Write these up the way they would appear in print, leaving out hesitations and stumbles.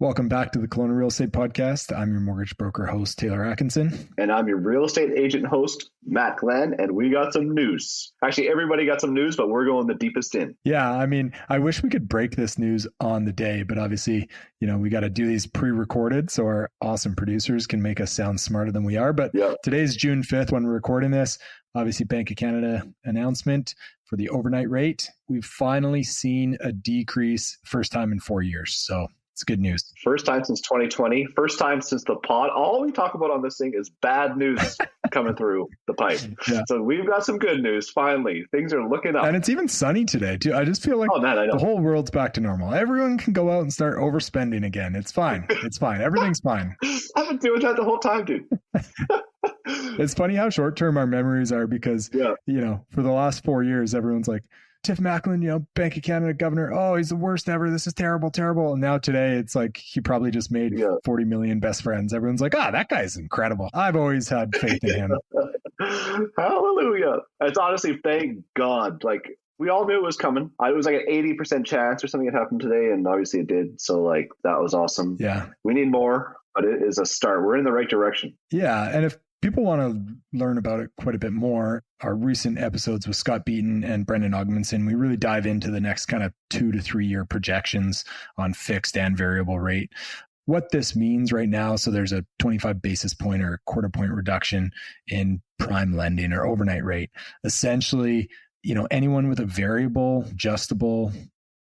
Welcome back to the Kelowna Real Estate Podcast. I'm your mortgage broker host, Taylor Atkinson. And I'm your real estate agent host, Matt Glenn. And we got some news. Actually, everybody got some news, but we're going the deepest in. Yeah, I mean, I wish we could break this news on the day, but obviously, we got to do these pre-recorded so our awesome producers can make us sound smarter than we are. But Today's June 5th when we're recording this. Obviously, Bank of Canada announcement for the overnight rate. We've finally seen a decrease, first time in 4 years. So it's good news. First time since 2020. First time since the pod. All we talk about on this thing is bad news coming through the pipe. Yeah. So we've got some good news. Finally, things are looking up. And it's even sunny today too. I just feel like the whole world's back to normal. Everyone can go out and start overspending again. It's fine. It's fine. Everything's fine. I've been doing that the whole time, dude. It's funny how short-term our memories are because, for the last 4 years, everyone's like, Tiff Macklin, Bank of Canada governor, oh, he's the worst ever. This is terrible, terrible. And now today it's like he probably just made 40 million best friends. Everyone's like, that guy's incredible. I've always had faith in him. Hallelujah. It's honestly, thank God. Like, we all knew it was coming. It was like an 80% chance or something had happened today. And obviously it did. So like, that was awesome. Yeah. We need more, but it is a start. We're in the right direction. Yeah. And if people want to learn about it quite a bit more, our recent episodes with Scott Beaton and Brendan Ogmanson, we really dive into the next kind of 2 to 3 year projections on fixed and variable rate. What this means right now, so there's a 25 basis point or quarter point reduction in prime lending or overnight rate. Essentially, anyone with a variable, adjustable,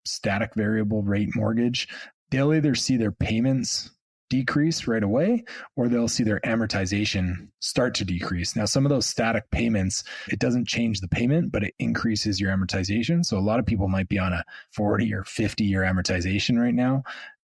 static variable rate mortgage, they'll either see their payments decrease right away, or they'll see their amortization start to decrease. Now, some of those static payments, it doesn't change the payment, but it increases your amortization. So a lot of people might be on a 40 or 50 year amortization right now.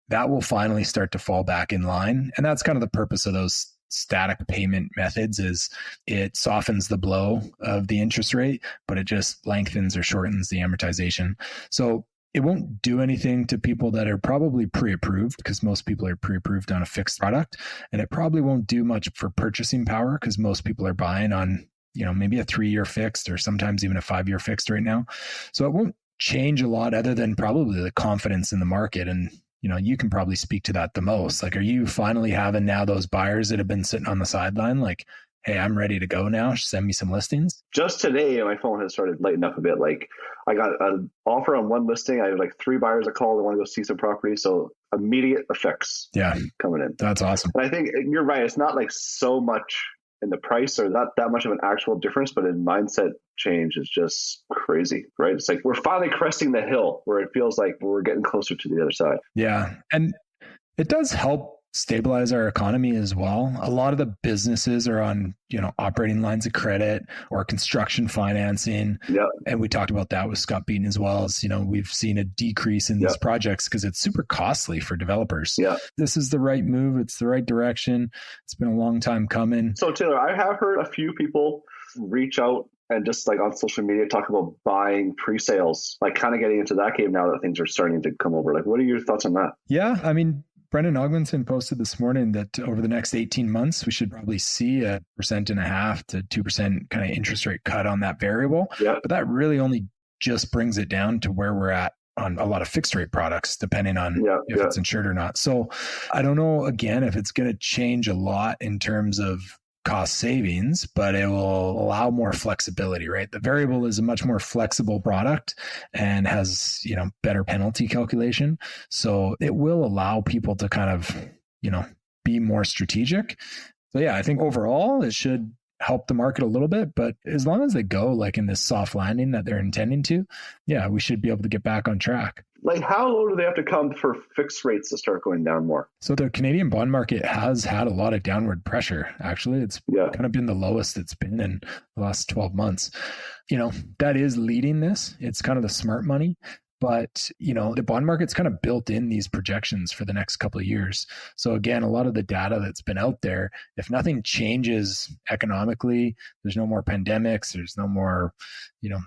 That will finally start to fall back in line. And that's kind of the purpose of those static payment methods, is it softens the blow of the interest rate, but it just lengthens or shortens the amortization. So it won't do anything to people that are probably pre-approved, because most people are pre-approved on a fixed product. And it probably won't do much for purchasing power, because most people are buying on, maybe a 3-year fixed or sometimes even a 5-year fixed right now. So it won't change a lot other than probably the confidence in the market. And, you can probably speak to that the most. Like, are you finally having now those buyers that have been sitting on the sideline? Like, hey, I'm ready to go now. Send me some listings. Just today, my phone has started lighting up a bit. Like, I got an offer on one listing. I had like 3 buyers that called. They want to go see some property. So immediate effects coming in. That's awesome. And I think you're right. It's not like so much in the price or not that much of an actual difference, but in mindset change is just crazy, right? It's like we're finally cresting the hill where it feels like we're getting closer to the other side. Yeah. And it does help stabilize our economy as well. A lot of the businesses are on, operating lines of credit or construction financing. Yep. And we talked about that with Scott Beaton as well. As, we've seen a decrease in these projects because it's super costly for developers. Yeah. This is the right move. It's the right direction. It's been a long time coming. So Taylor, I have heard a few people reach out and just like on social media talk about buying pre-sales, like kind of getting into that game now that things are starting to come over. Like, what are your thoughts on that? Yeah. I mean, Brendan Ogmanson posted this morning that over the next 18 months, we should probably see 1.5% to 2% kind of interest rate cut on that variable. Yeah. But that really only just brings it down to where we're at on a lot of fixed rate products, depending on if it's insured or not. So I don't know, again, if it's going to change a lot in terms of cost savings, but it will allow more flexibility, right? The variable is a much more flexible product and has, better penalty calculation. So it will allow people to kind of, be more strategic. So yeah, I think overall it should help the market a little bit, but as long as they go like in this soft landing that they're intending to, we should be able to get back on track. Like, how low do they have to come for fixed rates to start going down more? So the Canadian bond market has had a lot of downward pressure. Actually, it's kind of been the lowest it's been in the last 12 months. That is leading this. It's kind of the smart money. But, the bond market's kind of built in these projections for the next couple of years. So again, a lot of the data that's been out there, if nothing changes economically, there's no more pandemics, there's no more,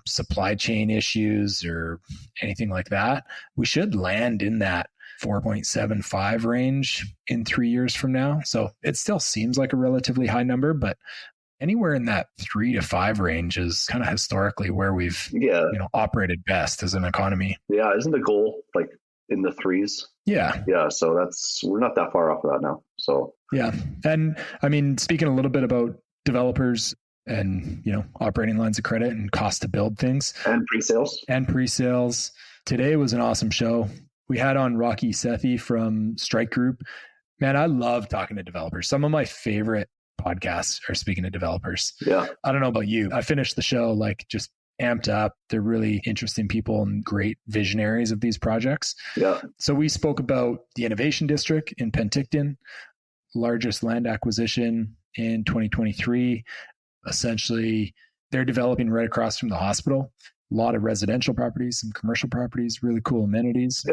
supply chain issues or anything like that, we should land in that 4.75 range in 3 years from now. So it still seems like a relatively high number, but anywhere in that 3 to 5 range is kind of historically where we've operated best as an economy. Yeah, isn't the goal like in the threes. Yeah. Yeah. So we're not that far off of that now. So, yeah. And I mean, speaking a little bit about developers and, operating lines of credit and cost to build things. And pre-sales. Today was an awesome show. We had on Rocky Sethi from Stryke Group. Man, I love talking to developers. Some of my favorite podcasts are speaking to developers. Yeah. I don't know about you. I finished the show just amped up. They're really interesting people and great visionaries of these projects. Yeah. So we spoke about the Innovation District in Penticton, largest land acquisition in 2023. Essentially, they're developing right across from the hospital. A lot of residential properties, some commercial properties, really cool amenities.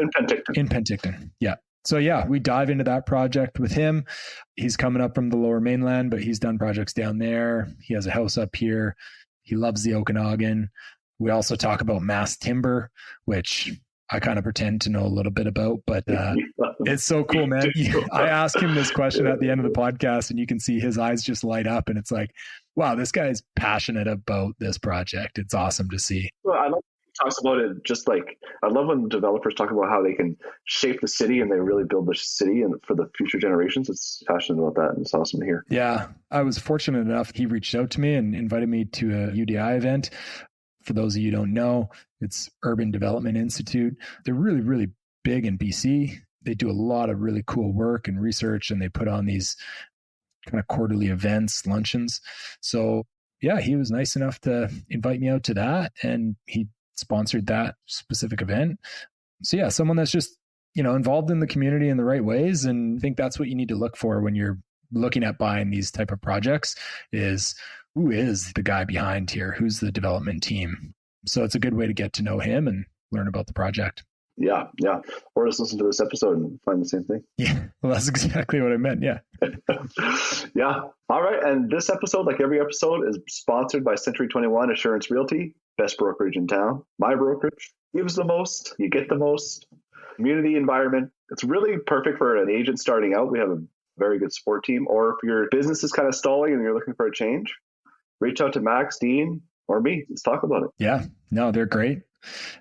In Penticton. Yeah. So we dive into that project with him. He's coming up from the Lower Mainland, but he's done projects down there. He has a house up here. He loves the Okanagan. We also talk about mass timber, which I kind of pretend to know a little bit about, but it's so cool, man. I asked him this question at the end of the podcast and you can see his eyes just light up and it's like, wow, this guy is passionate about this project. It's awesome to see. Well, I love he talks about it I love when developers talk about how they can shape the city and they really build the city and for the future generations. It's passionate about that and it's awesome to hear. Yeah. I was fortunate enough. He reached out to me and invited me to a UDI event. For those of you who don't know, it's Urban Development Institute. They're really, really big in BC. They do a lot of really cool work and research, and they put on these kind of quarterly events, luncheons. So he was nice enough to invite me out to that, and he sponsored that specific event. So someone that's just, involved in the community in the right ways. And I think that's what you need to look for when you're looking at buying these type of projects is who is the guy behind here? Who's the development team? So it's a good way to get to know him and learn about the project. Yeah. Or just listen to this episode and find the same thing. Yeah. Well, that's exactly what I meant. Yeah. Yeah. All right. And this episode, like every episode, is sponsored by Century 21 Assurance Realty, best brokerage in town. My brokerage gives the most, you get the most. Community environment. It's really perfect for an agent starting out. We have a very good support team. Or if your business is kind of stalling and you're looking for a change, reach out to Max, Dean, or me. Let's talk about it. Yeah. No, they're great.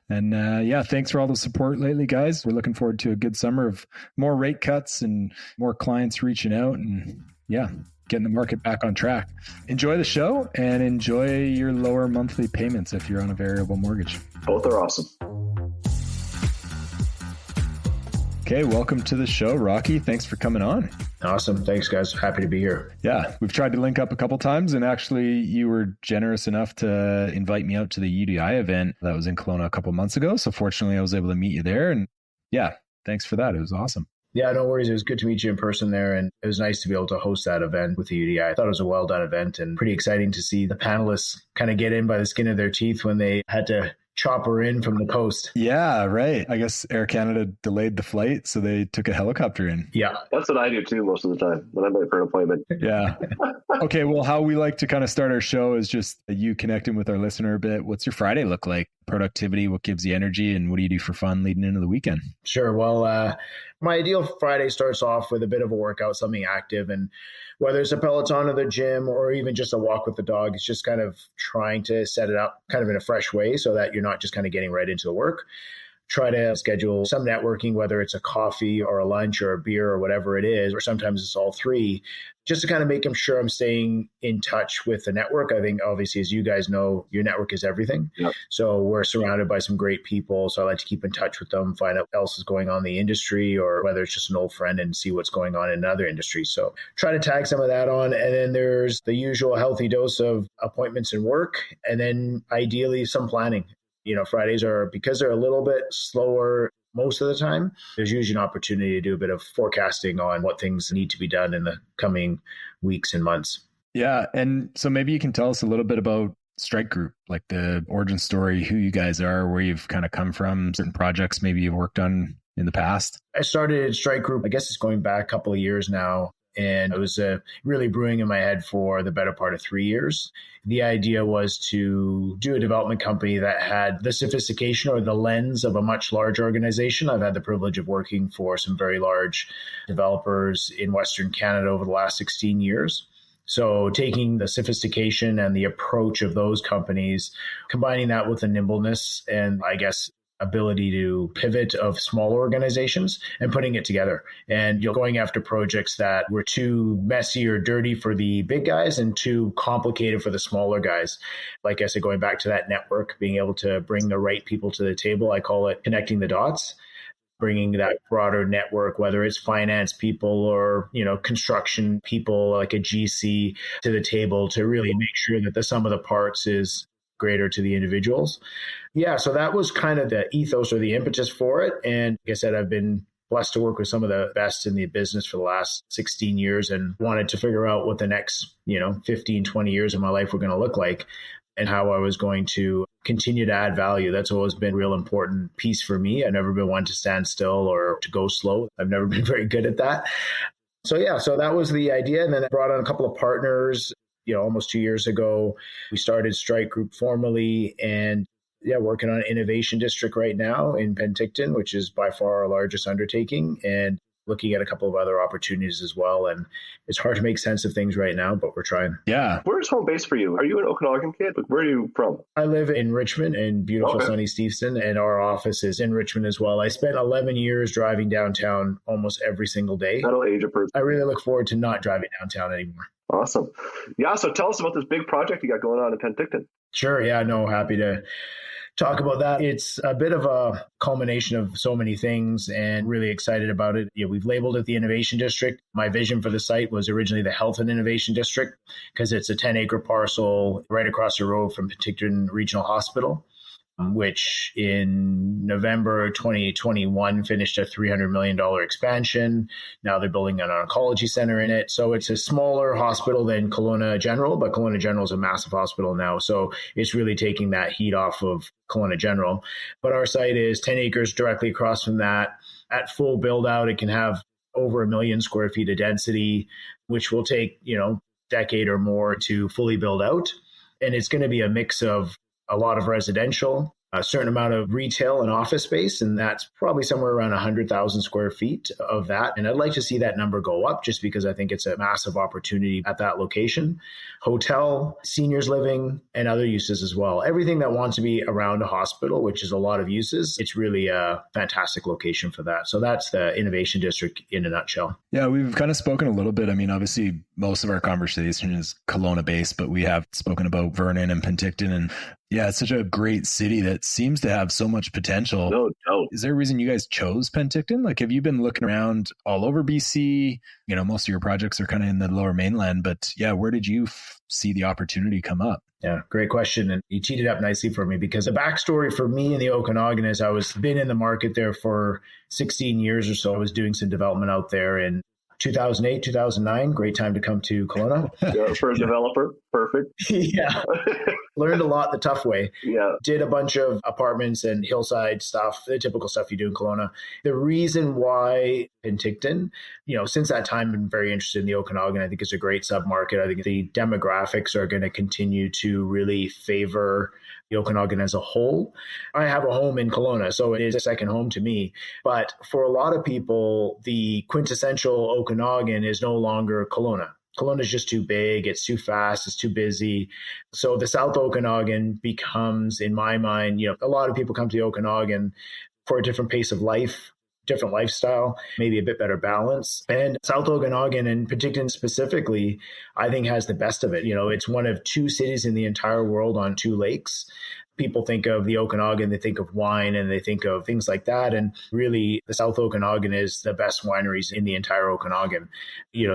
And thanks for all the support lately, guys. We're looking forward to a good summer of more rate cuts and more clients reaching out and getting the market back on track. Enjoy the show and enjoy your lower monthly payments if you're on a variable mortgage. Both are awesome. Okay, welcome to the show, Rocky. Thanks for coming on. Awesome. Thanks, guys. Happy to be here. Yeah, we've tried to link up a couple times, and actually you were generous enough to invite me out to the UDI event that was in Kelowna a couple months ago. So fortunately, I was able to meet you there. And thanks for that. It was awesome. Yeah, no worries. It was good to meet you in person there. And it was nice to be able to host that event with the UDI. I thought it was a well done event and pretty exciting to see the panelists kind of get in by the skin of their teeth when they had to chopper in from the coast. Yeah, right. I guess Air Canada delayed the flight, so they took a helicopter in. Yeah. That's what I do too most of the time when I'm waiting for an appointment. Yeah. Okay, well, how we like to kind of start our show is just you connecting with our listener a bit. What's your Friday look like? Productivity, what gives you energy, and what do you do for fun leading into the weekend? Sure. Well, my ideal Friday starts off with a bit of a workout, something active, and whether it's a Peloton or the gym or even just a walk with the dog, it's just kind of trying to set it up kind of in a fresh way so that you're not just kind of getting right into the work. Try to schedule some networking, whether it's a coffee or a lunch or a beer or whatever it is, or sometimes it's all three, just to kind of make sure I'm staying in touch with the network. I think obviously, as you guys know, your network is everything. Yep. So we're surrounded by some great people. So I like to keep in touch with them, find out what else is going on in the industry, or whether it's just an old friend and see what's going on in another industry. So try to tag some of that on. And then there's the usual healthy dose of appointments and work. And then ideally some planning. Fridays are, because they're a little bit slower most of the time, there's usually an opportunity to do a bit of forecasting on what things need to be done in the coming weeks and months. Yeah. And so maybe you can tell us a little bit about Stryke Group, like the origin story, who you guys are, where you've kind of come from, certain projects maybe you've worked on in the past. I started Stryke Group, I guess it's going back a couple of years now. And it was really brewing in my head for the better part of 3 years. The idea was to do a development company that had the sophistication or the lens of a much larger organization. I've had the privilege of working for some very large developers in Western Canada over the last 16 years. So taking the sophistication and the approach of those companies, combining that with the nimbleness and I guess ability to pivot of small organizations and putting it together and going after projects that were too messy or dirty for the big guys and too complicated for the smaller guys. Like I said, going back to that network, being able to bring the right people to the table, I call it connecting the dots, bringing that broader network, whether it's finance people or, construction people like a GC to the table to really make sure that the sum of the parts is greater to the individuals. Yeah, so that was kind of the ethos or the impetus for it. And like I said, I've been blessed to work with some of the best in the business for the last 16 years and wanted to figure out what the next, 15, 20 years of my life were going to look like and how I was going to continue to add value. That's always been a real important piece for me. I've never been one to stand still or to go slow. I've never been very good at that. So that was the idea. And then I brought on a couple of partners. Almost 2 years ago, we started Stryke Group formally and working on Innovation District right now in Penticton, which is by far our largest undertaking, and looking at a couple of other opportunities as well. And it's hard to make sense of things right now, but we're trying. Yeah. Where's home base for you? Are you an Okanagan kid? Where are you from? I live in Richmond in beautiful sunny Steveston, and our office is in Richmond as well. I spent 11 years driving downtown almost every single day. That'll age a person. I really look forward to not driving downtown anymore. Awesome. Yeah. So tell us about this big project you got going on in Penticton. Sure. Yeah. No, happy to talk about that. It's a bit of a culmination of so many things and really excited about it. We've labeled it the Innovation District. My vision for the site was originally the Health and Innovation District because it's a 10-acre parcel right across the road from Penticton Regional Hospital, which in November 2021 finished a $300 million expansion. Now they're building an oncology center in it. So it's a smaller hospital than Kelowna General, but Kelowna General is a massive hospital now. So it's really taking that heat off of Kelowna General. But our site is 10 acres directly across from that. At full build out, it can have over 1 million square feet of density, which will take, decade or more to fully build out. And it's going to be a mix of a lot of residential, a certain amount of retail and office space, and that's probably somewhere around 100,000 square feet of that. And I'd like to see that number go up just because I think it's a massive opportunity at that location. Hotel, seniors living, and other uses as well. Everything that wants to be around a hospital, which is a lot of uses, it's really a fantastic location for that. So that's the Innovation District in a nutshell. Yeah, we've kind of spoken a little bit. I mean, obviously, most of our conversation is Kelowna based, but we have spoken about Vernon and Penticton. And yeah, it's such a great city that seems to have so much potential. No doubt. Is there a reason you guys chose Penticton? Like, have you been looking around all over BC? Most of your projects are kind of in the lower mainland, but yeah, where did you see the opportunity come up? Yeah, great question. And you teed it up nicely for me because the backstory for me in the Okanagan is I was been in the market there for 16 years or so. I was doing some development out there in 2008, 2009, great time to come to Kelowna. Yeah, for a developer, perfect. Yeah. Learned a lot the tough way. Yeah. Did a bunch of apartments and hillside stuff, the typical stuff you do in Kelowna. The reason why Penticton, since that time, I've been very interested in the Okanagan. I think it's a great submarket. I think the demographics are going to continue to really favor the Okanagan as a whole. I have a home in Kelowna, so it is a second home to me. But for a lot of people, the quintessential Okanagan is no longer Kelowna. Kelowna is just too big. It's too fast. It's too busy. So the South Okanagan becomes, in my mind, a lot of people come to the Okanagan for a different pace of life, different lifestyle, maybe a bit better balance. And South Okanagan and Penticton specifically, I think has the best of it. It's one of two cities in the entire world on two lakes. People think of the Okanagan, they think of wine and they think of things like that. And really, the South Okanagan is the best wineries in the entire Okanagan.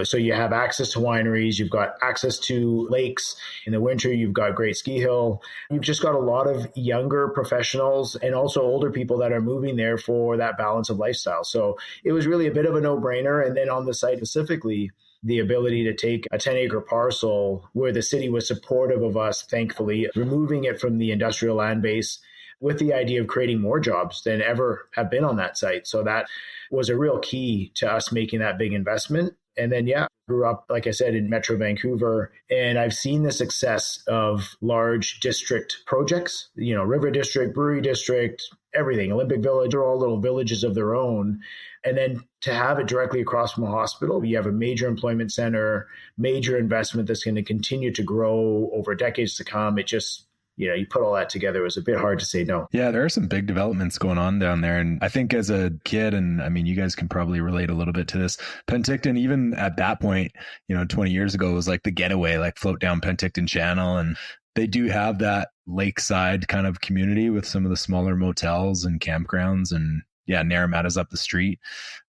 So you have access to wineries, you've got access to lakes. In the winter, you've got great ski hill. You've just got a lot of younger professionals and also older people that are moving there for that balance of lifestyle. So it was really a bit of a no-brainer. And then on the site specifically, the ability to take a 10-acre parcel where the city was supportive of us, thankfully, removing it from the industrial land base with the idea of creating more jobs than ever have been on that site. So that was a real key to us making that big investment. And then, grew up, like I said, in Metro Vancouver, and I've seen the success of large district projects, River District, Brewery District, everything, Olympic Village, are all little villages of their own. And then to have it directly across from a hospital, you have a major employment center, major investment that's going to continue to grow over decades to come. It just You put all that together, it was a bit hard to say no. Yeah, there are some big developments going on down there. And I think as a kid, and I mean, you guys can probably relate a little bit to this, Penticton, even at that point, 20 years ago, was like the getaway, like float down Penticton Channel. And they do have that lakeside kind of community with some of the smaller motels and campgrounds. And yeah, Naramata's up the street.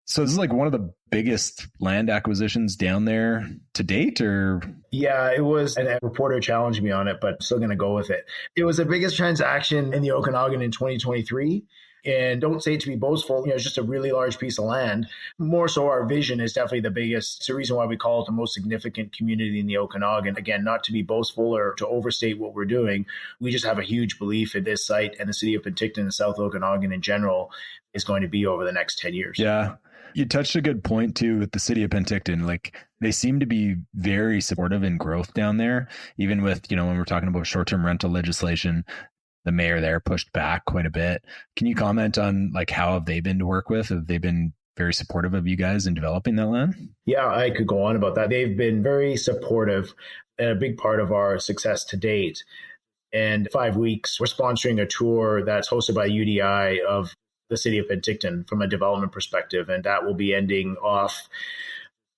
So this is like one of the biggest land acquisitions down there to date, or? Yeah, it was. And a reporter challenged me on it, but still going to go with it. It was the biggest transaction in the Okanagan in 2023. And don't say it to be boastful, it's just a really large piece of land. More so, our vision is definitely the biggest. It's the reason why we call it the most significant community in the Okanagan. Again, not to be boastful or to overstate what we're doing. We just have a huge belief in this site and the city of Penticton and South Okanagan in general is going to be over the next 10 years. Yeah. You touched a good point too with the city of Penticton. Like they seem to be very supportive in growth down there, even with, when we're talking about short-term rental legislation. The mayor there pushed back quite a bit. Can you comment on like how have they been to work with? Have they been very supportive of you guys in developing that land? Yeah, I could go on about that. They've been very supportive and a big part of our success to date. And 5 weeks, we're sponsoring a tour that's hosted by UDI of the city of Penticton from a development perspective. And that will be ending off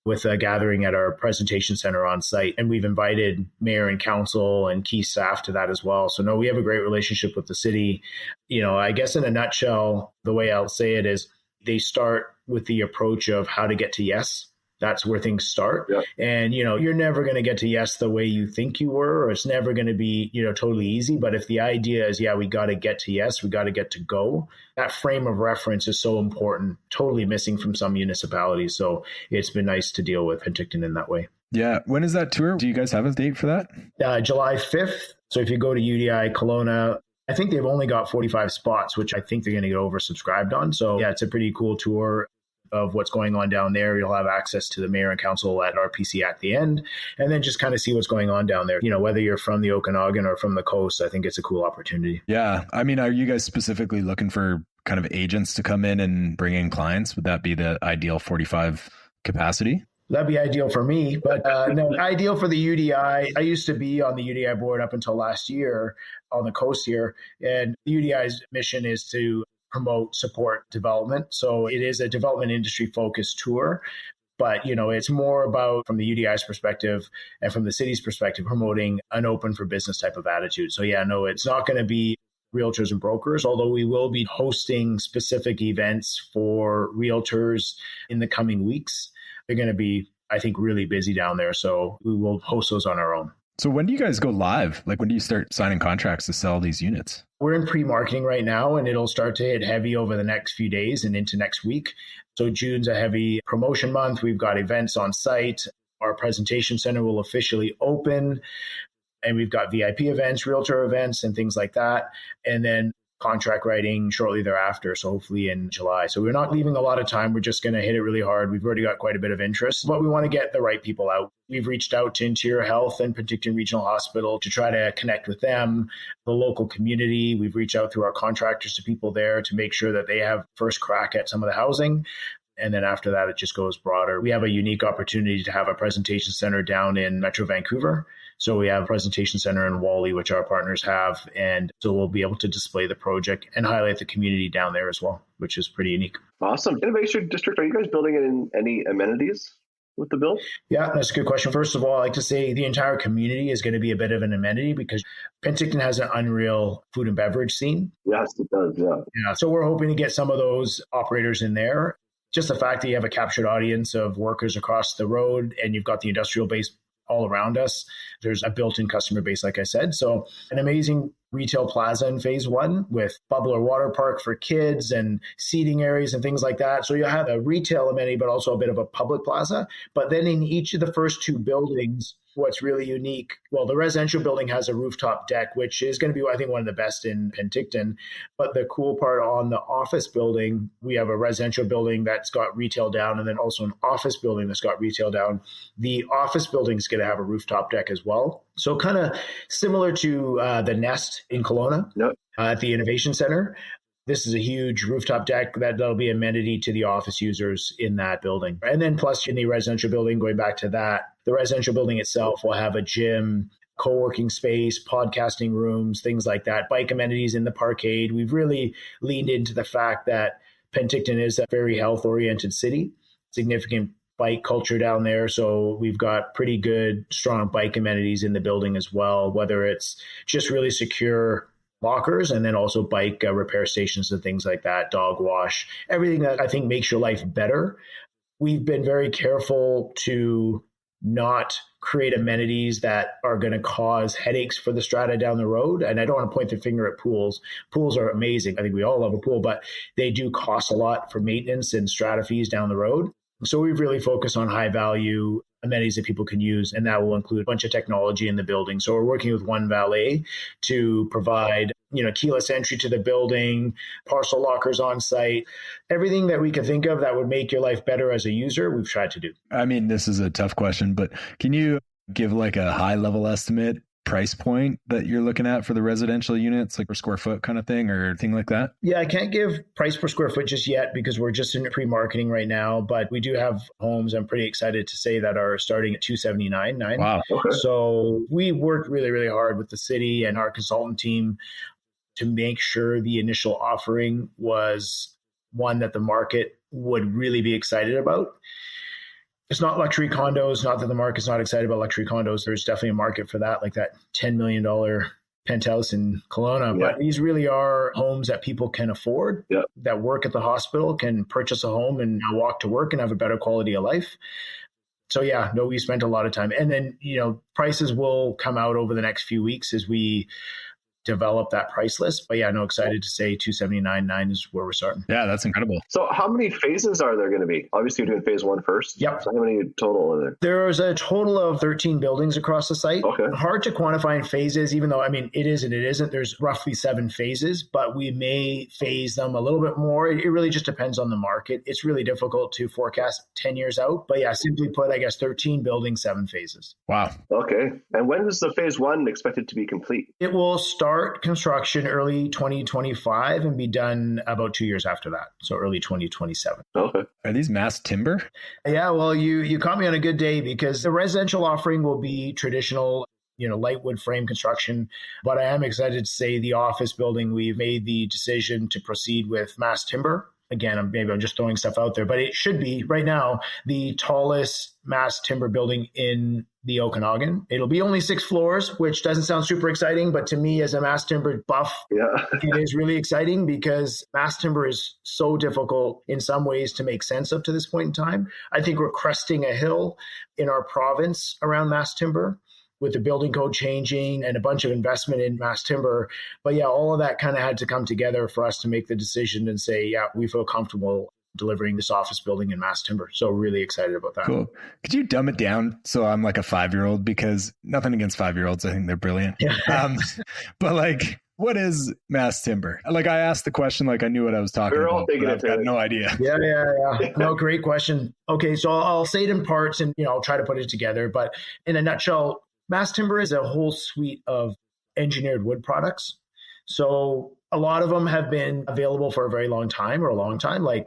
with a gathering at our presentation center on site. And we've invited mayor and council and key staff to that as well. So no, we have a great relationship with the city. I guess in a nutshell, the way I'll say it is they start with the approach of how to get to yes. That's where things start. Yep. And, you're never going to get to yes the way you think you were, or it's never going to be, totally easy. But if the idea is, we got to get to yes, we got to get to go, that frame of reference is so important, totally missing from some municipalities. So it's been nice to deal with Penticton in that way. Yeah. When is that tour? Do you guys have a date for that? July 5th. So if you go to UDI Kelowna, I think they've only got 45 spots, which I think they're going to get oversubscribed on. So yeah, it's a pretty cool tour of what's going on down there. You'll have access to the mayor and council at RPC at the end, and then just kind of see what's going on down there. Whether you're from the Okanagan or from the coast, I think it's a cool opportunity. Yeah. I mean, are you guys specifically looking for kind of agents to come in and bring in clients? Would that be the ideal 45 capacity? That'd be ideal for me, but no, ideal for the UDI. I used to be on the UDI board up until last year on the coast here, and the UDI's mission is to promote, support development. So it is a development industry focused tour, but it's more about, from the UDI's perspective and from the city's perspective, promoting an open for business type of attitude. So yeah, no, it's not going to be realtors and brokers, although we will be hosting specific events for realtors in the coming weeks. They're going to be, I think, really busy down there. So we will host those on our own. So when do you guys go live? Like when do you start signing contracts to sell these units? We're in pre-marketing right now, and it'll start to hit heavy over the next few days and into next week. So June's a heavy promotion month. We've got events on site. Our presentation center will officially open, and we've got VIP events, realtor events, and things like that. And then contract writing shortly thereafter, so hopefully in July. So we're not leaving a lot of time. We're just going to hit it really hard. We've already got quite a bit of interest, but we want to get the right people out. We've reached out to Interior Health and Penticton Regional Hospital to try to connect with them, the local community. We've reached out through our contractors to people there to make sure that they have first crack at some of the housing. And then after that, it just goes broader. We have a unique opportunity to have a presentation center down in Metro Vancouver. So we have a presentation center in Wally, which our partners have. And so we'll be able to display the project and highlight the community down there as well, which is pretty unique. Awesome. Innovation District, are you guys building in any amenities with the build? Yeah, that's a good question. First of all, I like to say the entire community is going to be a bit of an amenity because Penticton has an unreal food and beverage scene. Yes, it does. Yeah. So we're hoping to get some of those operators in there. Just the fact that you have a captured audience of workers across the road and you've got the industrial base all around us. There's a built-in customer base, like I said. So an amazing retail plaza in phase one with bubbler water park for kids and seating areas and things like that. So you'll have a retail amenity, but also a bit of a public plaza. But then in each of the first two buildings, what's really unique, well, the residential building has a rooftop deck, which is going to be, I think, one of the best in Penticton. But the cool part on the office building, we have a residential building that's got retail down and then also an office building that's got retail down. The office building is going to have a rooftop deck as well. So kind of similar to the Nest in Kelowna. Yep. At the Innovation Center. This is a huge rooftop deck that'll be amenity to the office users in that building. And then plus in the residential building, going back to that, the residential building itself will have a gym, co-working space, podcasting rooms, things like that, bike amenities in the parkade. We've really leaned into the fact that Penticton is a very health-oriented city, significant bike culture down there. So we've got pretty good, strong bike amenities in the building as well, whether it's just really secure lockers and then also bike repair stations and things like that, dog wash, everything that I think makes your life better. We've been very careful to not create amenities that are going to cause headaches for the strata down the road. And I don't want to point the finger at pools. Pools are amazing. I think we all love a pool, but they do cost a lot for maintenance and strata fees down the road. So we've really focused on high value amenities that people can use, and that will include a bunch of technology in the building. So we're working with One Valet to provide, keyless entry to the building, parcel lockers on site, everything that we could think of that would make your life better as a user, we've tried to do. I mean, this is a tough question, but can you give like a high level estimate price point that you're looking at for the residential units, like per square foot kind of thing or thing like that? Yeah, I can't give price per square foot just yet because we're just in pre-marketing right now, but we do have homes I'm pretty excited to say that are starting at $279,900. Wow. Okay. So we worked really, really hard with the city and our consultant team to make sure the initial offering was one that the market would really be excited about. It's not luxury condos, not that the market's not excited about luxury condos. There's definitely a market for that, like that $10 million penthouse in Kelowna. Yeah. But these really are homes that people can afford, Yeah. that work at the hospital, can purchase a home and walk to work and have a better quality of life. So yeah, no, we spent a lot of time. And then, prices will come out over the next few weeks as we develop that price list. But yeah, no, excited to say $279,900 is where we're starting. Yeah, that's incredible. So how many phases are there going to be? Obviously, you're doing phase one first. Yep. So how many total are there? There's a total of 13 buildings across the site. Okay. Hard to quantify in phases, even though, it is and it isn't. There's roughly 7 phases, but we may phase them a little bit more. It really just depends on the market. It's really difficult to forecast 10 years out. But yeah, simply put, I guess 13 buildings, 7 phases. Wow. Okay. And when is the phase one expected to be complete? It will start construction early 2025 and be done about 2 years after that. So early 2027. Okay. Are these mass timber? Yeah, well, you caught me on a good day because the residential offering will be traditional, light wood frame construction. But I am excited to say the office building, we've made the decision to proceed with mass timber. Again, I'm just throwing stuff out there, but it should be right now the tallest mass timber building in the Okanagan. It'll be only 6 floors, which doesn't sound super exciting, but to me as a mass timber buff, Yeah. it is really exciting because mass timber is so difficult in some ways to make sense of to this point in time. I think we're cresting a hill in our province around mass timber, with the building code changing and a bunch of investment in mass timber. But yeah, all of that kind of had to come together for us to make the decision and say, yeah, we feel comfortable delivering this office building in mass timber. So really excited about that. Cool. Could you dumb it down so I'm like a 5-year-old? Because nothing against 5-year-olds. I think they're brilliant. Yeah. But like, what is mass timber? Like I asked the question, like I knew what I was talking We're all about. thinking But I've got no idea. Yeah. No, great question. Okay, so I'll say it in parts and I'll try to put it together. But in a nutshell, mass timber is a whole suite of engineered wood products. So a lot of them have been available for a very long time, like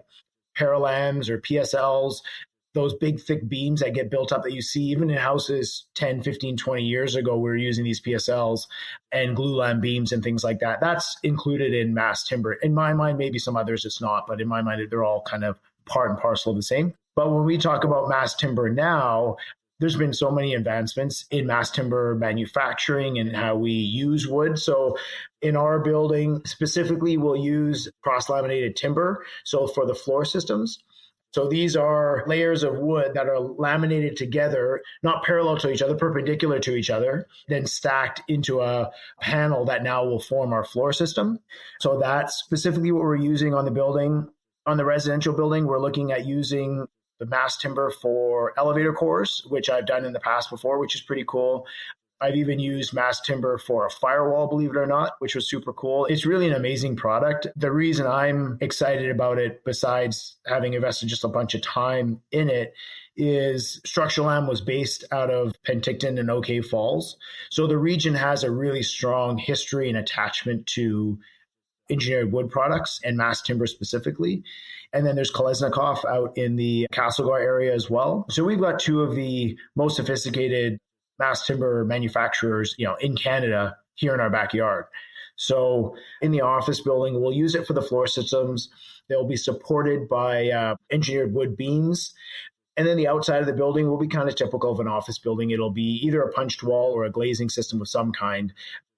parallams or PSLs, those big thick beams that get built up that you see even in houses 10, 15, 20 years ago. We were using these PSLs and glulam beams and things like that. That's included in mass timber. In my mind, maybe some others it's not, but in my mind, they're all kind of part and parcel of the same. But when we talk about mass timber now, there's been so many advancements in mass timber manufacturing and how we use wood. So in our building specifically, we'll use cross-laminated timber. So for the floor systems. So these are layers of wood that are laminated together, not parallel to each other, perpendicular to each other, then stacked into a panel that now will form our floor system. So that's specifically what we're using on the building. On the residential building, we're looking at using the mass timber for elevator cores, which I've done in the past before, which is pretty cool. I've even used mass timber for a firewall, believe it or not, which was super cool. It's really an amazing product. The reason I'm excited about it, besides having invested just a bunch of time in it, is Structural Am was based out of Penticton and OK Falls. So the region has a really strong history and attachment to engineered wood products and mass timber specifically. And then there's Kolesnikov out in the Castlegar area as well. So we've got 2 of the most sophisticated mass timber manufacturers, in Canada here in our backyard. So in the office building, we'll use it for the floor systems. They'll be supported by engineered wood beams. And then the outside of the building will be kind of typical of an office building. It'll be either a punched wall or a glazing system of some kind.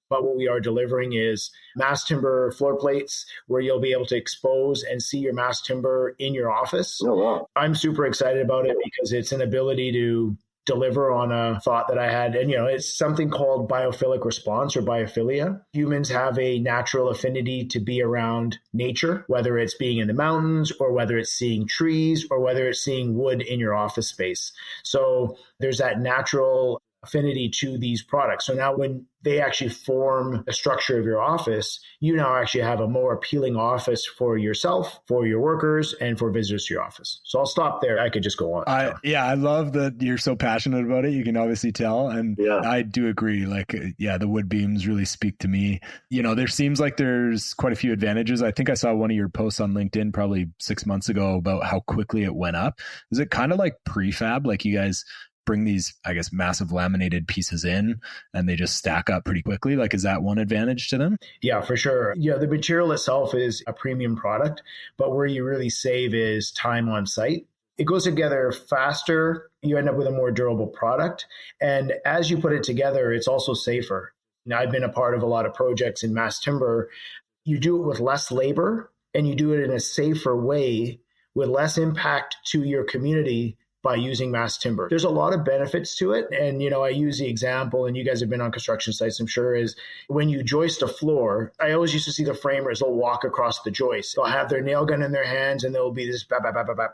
But what we are delivering is mass timber floor plates where you'll be able to expose and see your mass timber in your office. Oh, wow. I'm super excited about it because it's an ability to deliver on a thought that I had. And, it's something called biophilic response or biophilia. Humans have a natural affinity to be around nature, whether it's being in the mountains or whether it's seeing trees or whether it's seeing wood in your office space. So there's that natural affinity to these products. So now when they actually form the structure of your office, you now actually have a more appealing office for yourself, for your workers, and for visitors to your office. So I'll stop there. I could just go on. I love that you're so passionate about it. You can obviously tell. And I do agree. The wood beams really speak to me. There seems like there's quite a few advantages. I think I saw one of your posts on LinkedIn probably 6 months ago about how quickly it went up. Is it kind of like prefab? Like you guys bring these, I guess, massive laminated pieces in and they just stack up pretty quickly? Like, is that one advantage to them? Yeah, for sure. The material itself is a premium product, but where you really save is time on site. It goes together faster. You end up with a more durable product. And as you put it together, it's also safer. Now, I've been a part of a lot of projects in mass timber. You do it with less labor and you do it in a safer way with less impact to your community by using mass timber. There's a lot of benefits to it. And, I use the example, and you guys have been on construction sites, I'm sure, is when you joist a floor, I always used to see the framers, they'll walk across the joist. They'll have their nail gun in their hands and there'll be this,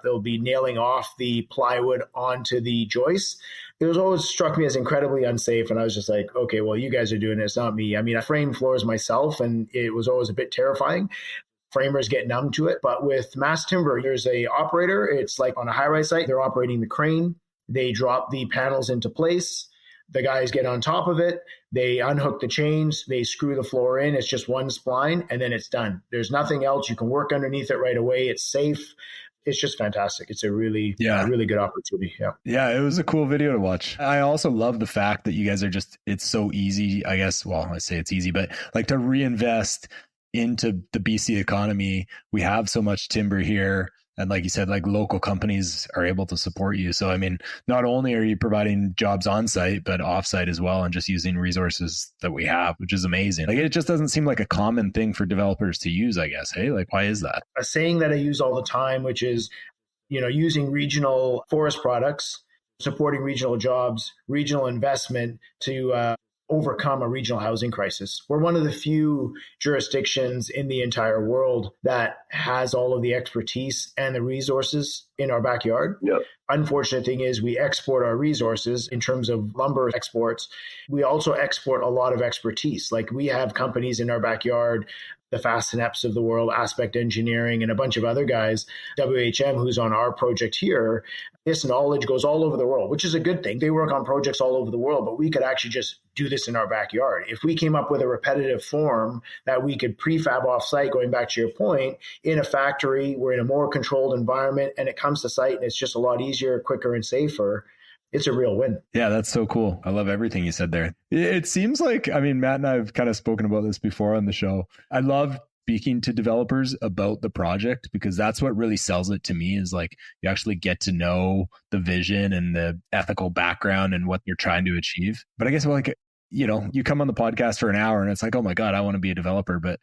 they'll be nailing off the plywood onto the joist. It was always struck me as incredibly unsafe. And I was just like, okay, well, you guys are doing it. It's not me. I mean, I framed floors myself and it was always a bit terrifying. Framers get numb to it. But with mass timber, there's a operator. It's like on a high-rise site, they're operating the crane. They drop the panels into place. The guys get on top of it. They unhook the chains. They screw the floor in. It's just one spline, and then it's done. There's nothing else. You can work underneath it right away. It's safe. It's just fantastic. It's a really good opportunity. Yeah, it was a cool video to watch. I also love the fact that you guys are it's so easy, I guess. Well, I say it's easy, but like to reinvest into the BC economy. We have so much timber here. And like you said, like local companies are able to support you. So, I mean, not only are you providing jobs on site, but off site as well, and just using resources that we have, which is amazing. Like, it just doesn't seem like a common thing for developers to use, I guess. Hey, like, why is that? A saying that I use all the time, which is, using regional forest products, supporting regional jobs, regional investment to overcome a regional housing crisis. We're one of the few jurisdictions in the entire world that has all of the expertise and the resources in our backyard. Yep. Unfortunate thing is we export our resources in terms of lumber exports. We also export a lot of expertise. Like we have companies in our backyard, the Fast and Eps of the world, Aspect Engineering, and a bunch of other guys, WHM, who's on our project here. This knowledge goes all over the world, which is a good thing. They work on projects all over the world, but we could actually just do this in our backyard. If we came up with a repetitive form that we could prefab off-site, going back to your point, in a factory, we're in a more controlled environment, and it comes to site, and it's just a lot easier, quicker, and safer. It's a real win. Yeah, that's so cool. I love everything you said there. It seems like, I mean, Matt and I have kind of spoken about this before on the show. I love speaking to developers about the project because that's what really sells it to me, is like you actually get to know the vision and the ethical background and what you're trying to achieve. But I guess like, you come on the podcast for an hour and it's like, oh my God, I want to be a developer. But,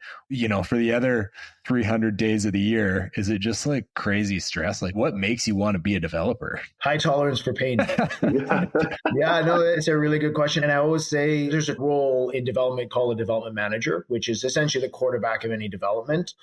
for the other 300 days of the year, is it just like crazy stress? Like what makes you want to be a developer? High tolerance for pain. Yeah, no, it's a really good question. And I always say there's a role in development called a development manager, which is essentially the quarterback of any development.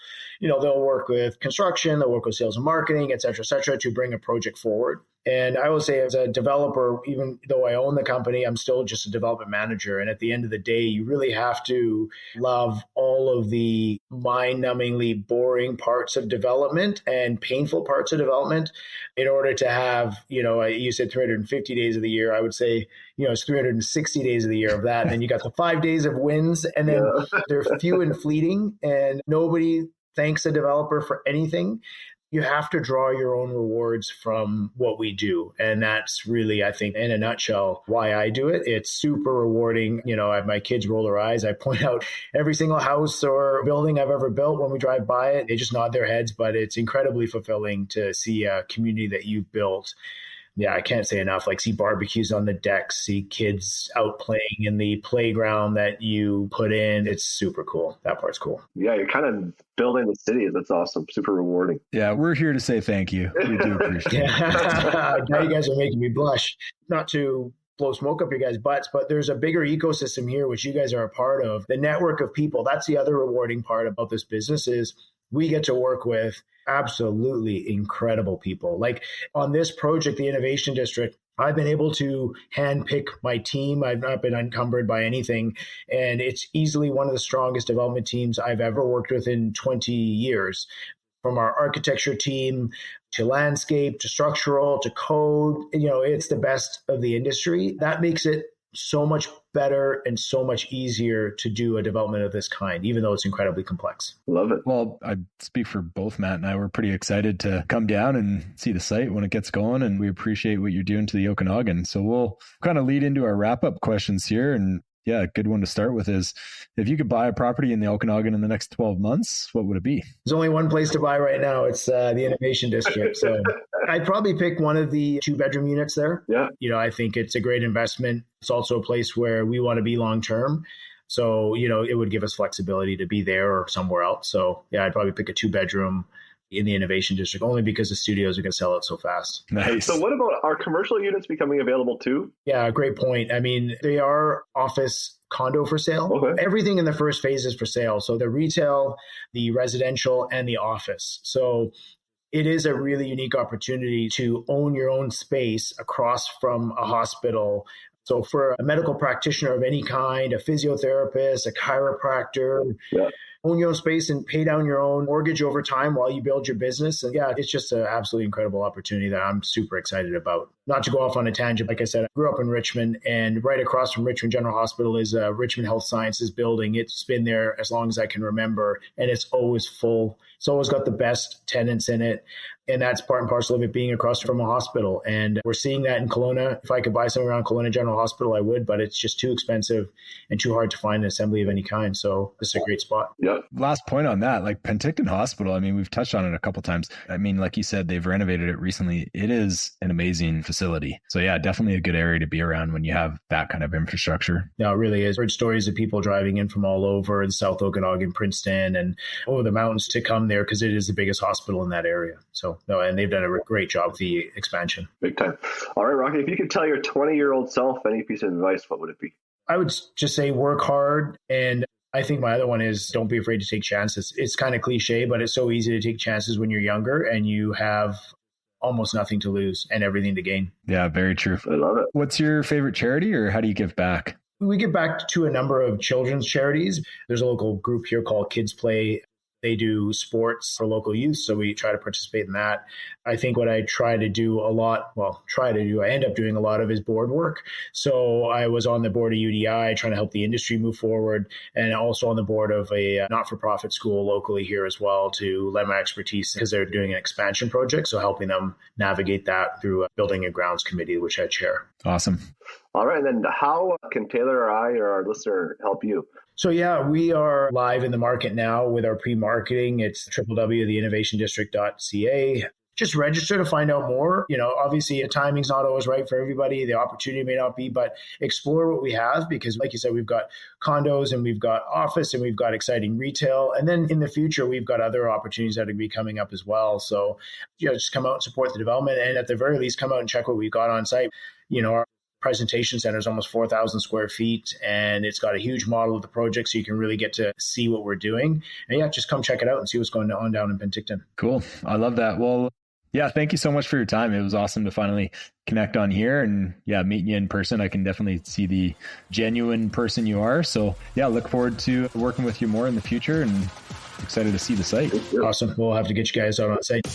They'll work with construction, they'll work with sales and marketing, et cetera, to bring a project forward. And I will say as a developer, even though I own the company, I'm still just a development manager. And at the end of the day, you really have to love all of the mind-numbingly boring parts of development and painful parts of development in order to have, you said 350 days of the year. I would say, it's 360 days of the year of that. And then you got the 5 days of wins, and then they're few and fleeting, and nobody thanks a developer for anything. you have to draw your own rewards from what we do. And that's really, I think, in a nutshell, why I do it. It's super rewarding. I have my kids roll their eyes. I point out every single house or building I've ever built when we drive by it. They just nod their heads, but it's incredibly fulfilling to see a community that you've built. Yeah, I can't say enough. Like, see barbecues on the decks, see kids out playing in the playground that you put in. It's super cool. That part's cool. Yeah, you're kind of building the city. That's awesome. Super rewarding. Yeah, we're here to say thank you. We do appreciate it. Now you guys are making me blush. Not to blow smoke up your guys' butts, but there's a bigger ecosystem here, which you guys are a part of. The network of people. That's the other rewarding part about this business is we get to work with absolutely incredible people. Like on this project, the Innovation District, I've been able to handpick my team. I've not been encumbered by anything. And it's easily one of the strongest development teams I've ever worked with in 20 years. From our architecture team to landscape, to structural, to code, it's the best of the industry. That makes it so much better and so much easier to do a development of this kind, even though it's incredibly complex. Love it. Well, I speak for both Matt and I. We're pretty excited to come down and see the site when it gets going, and we appreciate what you're doing to the Okanagan. So we'll kind of lead into our wrap-up questions here. And yeah, a good one to start with is, if you could buy a property in the Okanagan in the next 12 months, what would it be? There's only one place to buy right now. It's the Innovation District. So I'd probably pick one of the 2-bedroom units there. Yeah. I think it's a great investment. It's also a place where we want to be long-term. So, it would give us flexibility to be there or somewhere else. So yeah, I'd probably pick a 2-bedroom in the Innovation District, only because the studios are going to sell it so fast. Nice. So what about our commercial units becoming available too? Yeah, great point. I mean, they are office condo for sale. Okay. Everything in the first phase is for sale. So the retail, the residential, and the office. So it is a really unique opportunity to own your own space across from a hospital. So for a medical practitioner of any kind, a physiotherapist, a chiropractor, own your own space and pay down your own mortgage over time while you build your business. And yeah, it's just an absolutely incredible opportunity that I'm super excited about. Not to go off on a tangent, like I said, I grew up in Richmond, and right across from Richmond General Hospital is a Richmond Health Sciences building. It's been there as long as I can remember, and it's always full. It's always got the best tenants in it. And that's part and parcel of it being across from a hospital. And we're seeing that in Kelowna. If I could buy something around Kelowna General Hospital, I would, but it's just too expensive and too hard to find an assembly of any kind. So this is a great spot. Yep. Last point on that, like Penticton Hospital, I mean, we've touched on it a couple of times. I mean, like you said, they've renovated it recently. It is an amazing facility. So yeah, definitely a good area to be around when you have that kind of infrastructure. No, it really is. I've heard stories of people driving in from all over the South Okanagan, Princeton, and over the mountains to come there because it is the biggest hospital in that area. So no, and they've done a great job with the expansion. Big time. All right, Rocky, if you could tell your 20-year-old self any piece of advice, what would it be? I would just say work hard. And I think my other one is don't be afraid to take chances. It's kind of cliche, but it's so easy to take chances when you're younger and you have almost nothing to lose and everything to gain. Yeah, very true. I love it. What's your favorite charity, or how do you give back? We give back to a number of children's charities. There's a local group here called Kids Play. They do sports for local youth, so we try to participate in that. I think what I I end up doing a lot of is board work. So I was on the board of UDI trying to help the industry move forward, and also on the board of a not-for-profit school locally here as well to lend my expertise because they're doing an expansion project. So helping them navigate that through building a grounds committee, which I chair. Awesome. All right, and then how can Taylor or I or our listener help you? So yeah, we are live in the market now with our pre-marketing. It's www.theinnovationdistrict.ca. Just register to find out more. Obviously the timing's not always right for everybody. The opportunity may not be, but explore what we have because like you said, we've got condos and we've got office and we've got exciting retail. And then in the future, we've got other opportunities that are going to be coming up as well. So just come out and support the development. And at the very least, come out and check what we've got on site. Our presentation center is almost 4,000 square feet, and it's got a huge model of the project, so you can really get to see what we're doing. And yeah, just come check it out and see what's going on down in Penticton. Cool. I love that. Well, yeah, thank you so much for your time. It was awesome to finally connect on here, and yeah, meeting you in person. I can definitely see the genuine person you are. So yeah, look forward to working with you more in the future, and excited to see the site. Awesome. We'll have to get you guys out on site.